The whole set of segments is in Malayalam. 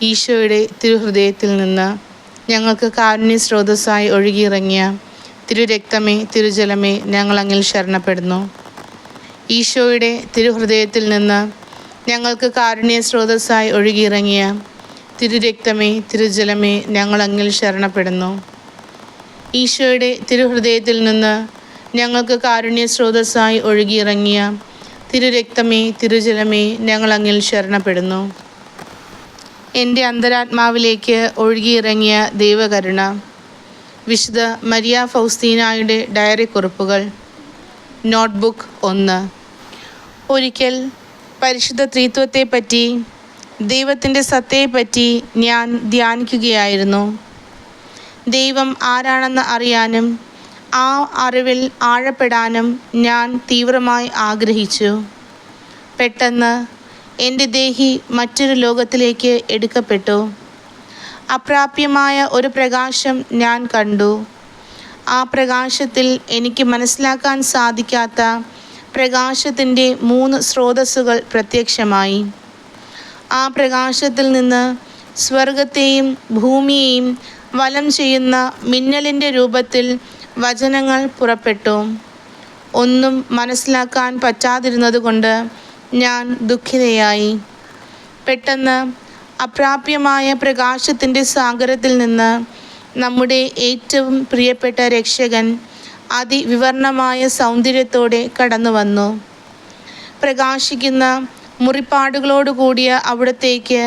ഈശോയുടെ തിരുഹൃദയത്തിൽ നിന്ന് ഞങ്ങൾക്ക് കാരുണ്യ സ്രോതസ്സായി ഒഴുകിയിറങ്ങിയ തിരുരക്തമേ, തിരുജലമേ, ഞങ്ങൾ അങ്ങിൽ ശരണപ്പെടുന്നു. ഈശോയുടെ തിരുഹൃദയത്തിൽ നിന്ന് ഞങ്ങൾക്ക് കാരുണ്യ സ്രോതസ്സായി ഒഴുകിയിറങ്ങിയ തിരുരക്തമേ, തിരുജലമേ, ഞങ്ങൾ അങ്ങിൽ ശരണപ്പെടുന്നു. ഈശോയുടെ തിരുഹൃദയത്തിൽ നിന്ന് ഞങ്ങൾക്ക് കാരുണ്യ സ്രോതസ്സായി ഒഴുകിയിറങ്ങിയ തിരുരക്തമേ, തിരുജലമേ, ഞങ്ങൾ അങ്ങിൽ ശരണപ്പെടുന്നു. എൻ്റെ അന്തരാത്മാവിലേക്ക് ഒഴുകിയിറങ്ങിയ ദൈവകരുണ. വിശുദ്ധ മരിയ ഫൗസ്തീനായുടെ ഡയറി കുറിപ്പുകൾ. നോട്ട്ബുക്ക് 1. ഒരിക്കൽ പരിശുദ്ധ ത്രിത്വത്തെപ്പറ്റി, ദൈവത്തിൻ്റെ സത്തയെപ്പറ്റി ഞാൻ ധ്യാനിക്കുകയായിരുന്നു. ദൈവം ആരാണെന്ന് അറിയാനും ആ അറിവിൽ ആഴപ്പെടാനും ഞാൻ തീവ്രമായി ആഗ്രഹിച്ചു. പെട്ടെന്ന് എൻ്റെ ദേഹി മറ്റൊരു ലോകത്തിലേക്ക് എടുക്കപ്പെട്ടു. അപ്രാപ്യമായ ഒരു പ്രകാശം ഞാൻ കണ്ടു. ആ പ്രകാശത്തിൽ എനിക്ക് മനസ്സിലാക്കാൻ സാധിക്കാത്ത പ്രകാശത്തിൻ്റെ 3 സ്രോതസ്സുകൾ പ്രത്യക്ഷമായി. ആ പ്രകാശത്തിൽ നിന്ന് സ്വർഗത്തെയും ഭൂമിയെയും വലം ചെയ്യുന്ന മിന്നലിൻ്റെ രൂപത്തിൽ വചനങ്ങൾ പുറപ്പെട്ടു. ഒന്നും മനസ്സിലാക്കാൻ പറ്റാതിരുന്നതുകൊണ്ട് ഞാൻ ദുഃഖിതയായി. പെട്ടെന്ന് അപ്രാപ്യമായ പ്രകാശത്തിൻ്റെ സാഗരത്തിൽ നിന്ന് നമ്മുടെ ഏറ്റവും പ്രിയപ്പെട്ട രക്ഷകൻ അതിവിവർണമായ സൗന്ദര്യത്തോടെ കടന്നു വന്നു. പ്രകാശിക്കുന്ന മുറിപ്പാടുകളോടുകൂടിയ അവിടത്തേക്ക്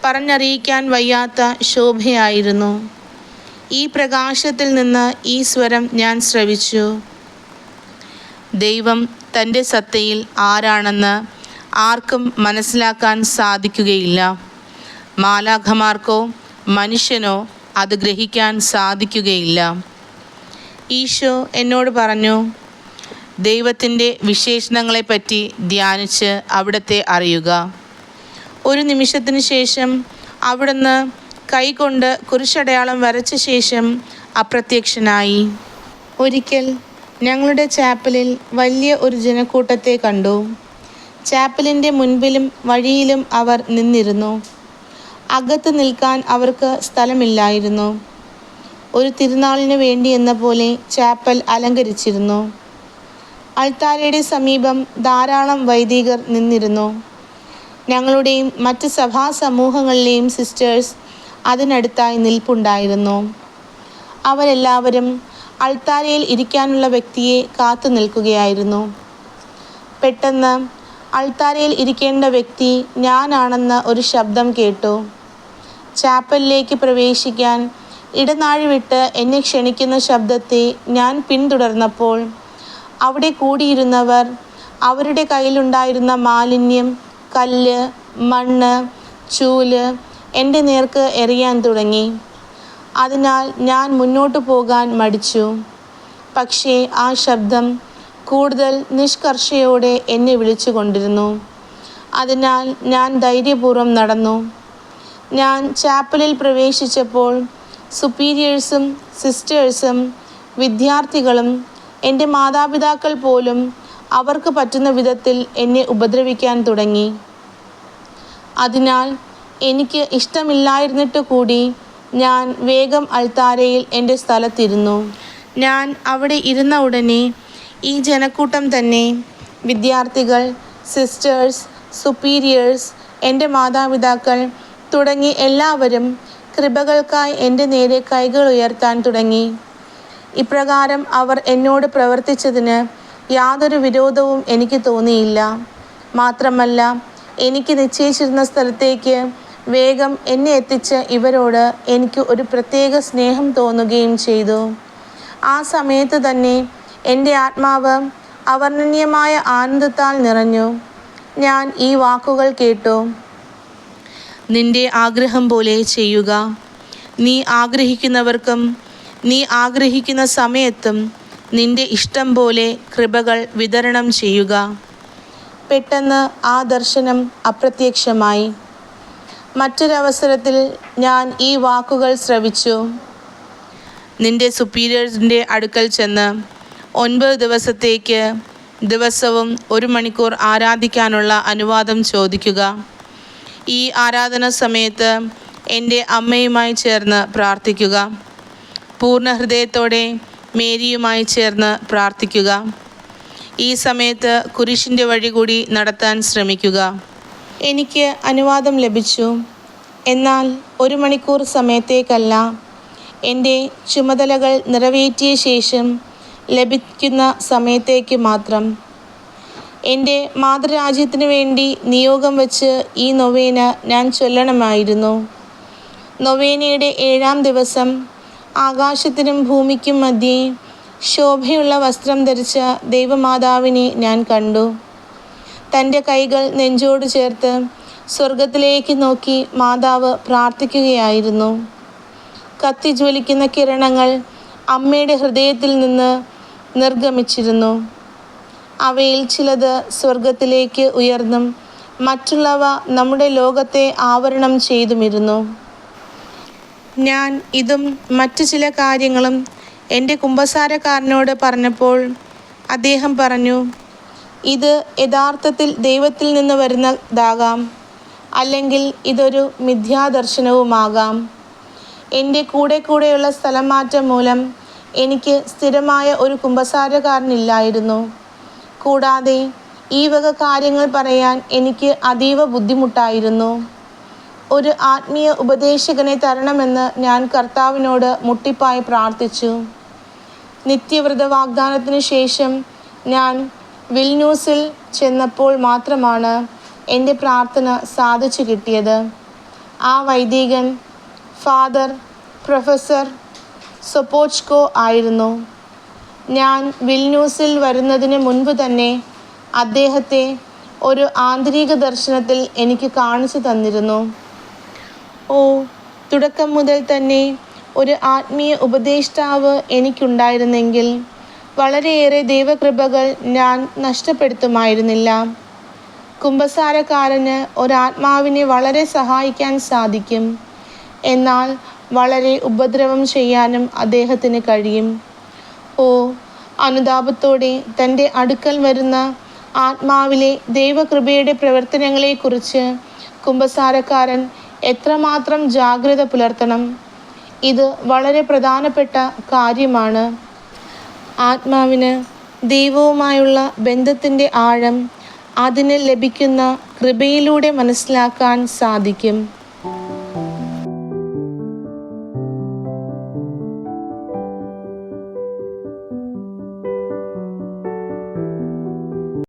പറഞ്ഞറിയിക്കാൻ വയ്യാത്ത ശോഭയായിരുന്നു. ഈ പ്രകാശത്തിൽ നിന്ന് ഈ സ്വരം ഞാൻ ശ്രവിച്ചു: ദൈവം തൻ്റെ സത്തയിൽ ആരാണെന്ന് ആർക്കും മനസ്സിലാക്കാൻ സാധിക്കുകയില്ല. മാലാഖമാർക്കോ മനുഷ്യനോ അത് ഗ്രഹിക്കാൻ സാധിക്കുകയില്ല. ഈശോ എന്നോട് പറഞ്ഞു, ദൈവത്തിൻ്റെ വിശേഷണങ്ങളെപ്പറ്റി ധ്യാനിച്ച് അവിടത്തെ അറിയുക. ഒരു നിമിഷത്തിന് ശേഷം അവിടുന്ന് കൈകൊണ്ട് കുരിശടയാളം വരച്ച ശേഷം അപ്രത്യക്ഷനായി. ഒരിക്കൽ ഞങ്ങളുടെ ചാപ്പലിൽ വലിയ ഒരു ജനക്കൂട്ടത്തെ കണ്ടു. ചാപ്പലിൻ്റെ മുൻപിലും വഴിയിലും അവർ നിന്നിരുന്നു. അകത്ത് നിൽക്കാൻ അവർക്ക് സ്ഥലമില്ലായിരുന്നു. ഒരു തിരുനാളിന് വേണ്ടി എന്ന പോലെ ചാപ്പൽ അലങ്കരിച്ചിരുന്നു. അൾത്താരയുടെ സമീപം ധാരാളം വൈദികർ നിന്നിരുന്നു. ഞങ്ങളുടെയും മറ്റ് സഭാ സമൂഹങ്ങളിലെയും സിസ്റ്റേഴ്സ് അതിനടുത്തായി നിൽപ്പുണ്ടായിരുന്നു. അവരെല്ലാവരും അൾത്താരയിൽ ഇരിക്കാനുള്ള വ്യക്തിയെ കാത്തു നിൽക്കുകയായിരുന്നു. പെട്ടെന്ന് അൾത്താരയിൽ ഇരിക്കേണ്ട വ്യക്തി ഞാനാണെന്ന ഒരു ശബ്ദം കേട്ടു. ചാപ്പലിലേക്ക് പ്രവേശിക്കാൻ ഇടനാഴി വിട്ട് എന്നെ ക്ഷണിക്കുന്ന ശബ്ദത്തെ ഞാൻ പിന്തുടർന്നപ്പോൾ അവിടെ കൂടിയിരുന്നവർ അവരുടെ കയ്യിലുണ്ടായിരുന്ന മാലിന്യം, കല്ല്, മണ്ണ്, ചൂല് എൻ്റെ നേർക്ക് എറിയാൻ തുടങ്ങി. അതിനാൽ ഞാൻ മുന്നോട്ട് പോകാൻ മടിച്ചു. പക്ഷേ ആ ശബ്ദം കൂടുതൽ നിഷ്കർഷയോടെ എന്നെ വിളിച്ചു കൊണ്ടിരുന്നു. അതിനാൽ ഞാൻ ധൈര്യപൂർവ്വം നടന്നു. ഞാൻ ചാപ്പലിൽ പ്രവേശിച്ചപ്പോൾ സുപ്പീരിയേഴ്സും സിസ്റ്റേഴ്സും വിദ്യാർത്ഥികളും എൻ്റെ മാതാപിതാക്കൾ പോലും അവർക്ക് പറ്റുന്ന വിധത്തിൽ എന്നെ ഉപദ്രവിക്കാൻ തുടങ്ങി. അതിനാൽ എനിക്ക് ഇഷ്ടമില്ലായിരുന്നിട്ട് കൂടി ഞാൻ വേഗം അൾത്താരയിൽ എൻ്റെ സ്ഥലത്തിരുന്നു. ഞാൻ അവിടെ ഇരുന്ന ഉടനെ ഈ ജനക്കൂട്ടം തന്നെ, വിദ്യാർത്ഥികൾ, സിസ്റ്റേഴ്സ്, സുപ്പീരിയേഴ്സ്, എൻ്റെ മാതാപിതാക്കൾ തുടങ്ങി എല്ലാവരും കൃപകൾക്കായി എൻ്റെ നേരെ കൈകൾ ഉയർത്താൻ തുടങ്ങി. ഇപ്രകാരം അവർ എന്നോട് പ്രവർത്തിച്ചതിന് യാതൊരു വിരോധവും എനിക്ക് തോന്നിയില്ല. മാത്രമല്ല, എനിക്ക് നിശ്ചയിച്ചിരുന്ന സ്ഥലത്തേക്ക് വേഗം എന്നെ എത്തിച്ച ഇവരോട് എനിക്ക് ഒരു പ്രത്യേക സ്നേഹം തോന്നുകയും ചെയ്തു. ആ സമയത്ത് തന്നെ എൻ്റെ ആത്മാവ് അവർണ്ണനീയമായ ആനന്ദത്താൽ നിറഞ്ഞു. ഞാൻ ഈ വാക്കുകൾ കേട്ടു: നിന്റെ ആഗ്രഹം പോലെ ചെയ്യുക. നീ ആഗ്രഹിക്കുന്നവർക്കും നീ ആഗ്രഹിക്കുന്ന സമയത്തും നിന്റെ ഇഷ്ടം പോലെ കൃപകൾ വിതരണം ചെയ്യുക. പെട്ടെന്ന് ആ ദർശനം അപ്രത്യക്ഷമായി. മറ്റൊരവസരത്തിൽ ഞാൻ ഈ വാക്കുകൾ ശ്രവിച്ചു: നിന്റെ സുപ്പീരിയേഴ്സിൻ്റെ അടുക്കൽ ചെന്ന് 9 ദിവസത്തേക്ക് ദിവസവും 1 മണിക്കൂർ ആരാധിക്കാനുള്ള അനുവാദം ചോദിക്കുക. ഈ ആരാധന സമയത്ത് എൻ്റെ അമ്മയുമായി ചേർന്ന് പ്രാർത്ഥിക്കുക. പൂർണ്ണ ഹൃദയത്തോടെ മേരിയുമായി ചേർന്ന് പ്രാർത്ഥിക്കുക. ഈ സമയത്ത് കുരിശിൻ്റെ വഴി കൂടി നടത്താൻ ശ്രമിക്കുക. എനിക്ക് അനുവാദം ലഭിച്ചു, എന്നാൽ 1 മണിക്കൂർ സമയത്തേക്കല്ല, എൻ്റെ ചുമതലകൾ നിറവേറ്റിയ ശേഷം ലഭിക്കുന്ന സമയത്തേക്ക് മാത്രം. എൻ്റെ മാതൃരാജ്യത്തിന് വേണ്ടി നിയോഗം വച്ച് ഈ നൊവേന ഞാൻ ചൊല്ലണമായിരുന്നു. നൊവേനയുടെ 7-ാം ദിവസം ആകാശത്തിനും ഭൂമിക്കും മധ്യേ ശോഭയുള്ള വസ്ത്രം ധരിച്ച ദൈവമാതാവിനെ ഞാൻ കണ്ടു. തൻ്റെ കൈകൾ നെഞ്ചോട് ചേർത്ത് സ്വർഗത്തിലേക്ക് നോക്കി മാതാവ് പ്രാർത്ഥിക്കുകയായിരുന്നു. കത്തിജ്വലിക്കുന്ന കിരണങ്ങൾ അമ്മയുടെ ഹൃദയത്തിൽ നിന്ന് നിർഗമിച്ചിരുന്നു. അവയിൽ ചിലത് സ്വർഗത്തിലേക്ക് ഉയർന്നും മറ്റുള്ളവ നമ്മുടെ ലോകത്തെ ആവരണം ചെയ്തുമിരുന്നു. ഞാൻ ഇതും മറ്റു ചില കാര്യങ്ങളും എൻ്റെ കുമ്പസാരക്കാരനോട് പറഞ്ഞപ്പോൾ അദ്ദേഹം പറഞ്ഞു, ഇത് യഥാർത്ഥത്തിൽ ദൈവത്തിൽ നിന്ന് വരുന്നതാകാം, അല്ലെങ്കിൽ ഇതൊരു മിഥ്യാദർശനവുമാകാം. എൻ്റെ കൂടെയുള്ള സ്ഥലം മാറ്റം മൂലം എനിക്ക് സ്ഥിരമായ ഒരു കുമ്പസാരക്കാരനില്ലായിരുന്നു. കൂടാതെ ഈ വക കാര്യങ്ങൾ പറയാൻ എനിക്ക് അതീവ ബുദ്ധിമുട്ടായിരുന്നു. ഒരു ആത്മീയ ഉപദേശകനെ തരണമെന്ന് ഞാൻ കർത്താവിനോട് മുട്ടിപ്പായി പ്രാർത്ഥിച്ചു. നിത്യവ്രത വാഗ്ദാനത്തിന് ശേഷം ഞാൻ വിൽന്യൂസിൽ ചെന്നപ്പോൾ മാത്രമാണ് എൻ്റെ പ്രാർത്ഥന സാധിച്ചു കിട്ടിയത്. ആ വൈദികൻ ഫാദർ പ്രൊഫസർ സൊപോച്കോ ആയിരുന്നു. ഞാൻ വിൽന്യൂസിൽ വരുന്നതിന് മുൻപ് തന്നെ അദ്ദേഹത്തെ ഒരു ആന്തരിക ദർശനത്തിൽ എനിക്ക് കാണിച്ചു തന്നിരുന്നു. തുടക്കം മുതൽ തന്നെ ഒരു ആത്മീയ ഉപദേഷ്ടാവ് എനിക്കുണ്ടായിരുന്നെങ്കിൽ വളരെയേറെ ദൈവകൃപകൾ ഞാൻ നഷ്ടപ്പെടുത്തുമായിരുന്നില്ല. കുമ്പസാരക്കാരന് ഒരാത്മാവിനെ വളരെ സഹായിക്കാൻ സാധിക്കും, എന്നാൽ വളരെ ഉപദ്രവം ചെയ്യാനും അദ്ദേഹത്തിന് കഴിയും. അനുതാപത്തോടെ തൻ്റെ അടുക്കൽ വരുന്ന ആത്മാവിലെ ദൈവകൃപയുടെ പ്രവർത്തനങ്ങളെക്കുറിച്ച് കുമ്പസാരക്കാരൻ എത്രമാത്രം ജാഗ്രത പുലർത്തണം. ഇത് വളരെ പ്രധാനപ്പെട്ട കാര്യമാണ്. ആത്മാവിന് ദൈവവുമായുള്ള ബന്ധത്തിൻ്റെ ആഴം അതിന് ലഭിക്കുന്ന കൃപയിലൂടെ മനസ്സിലാക്കാൻ സാധിക്കും.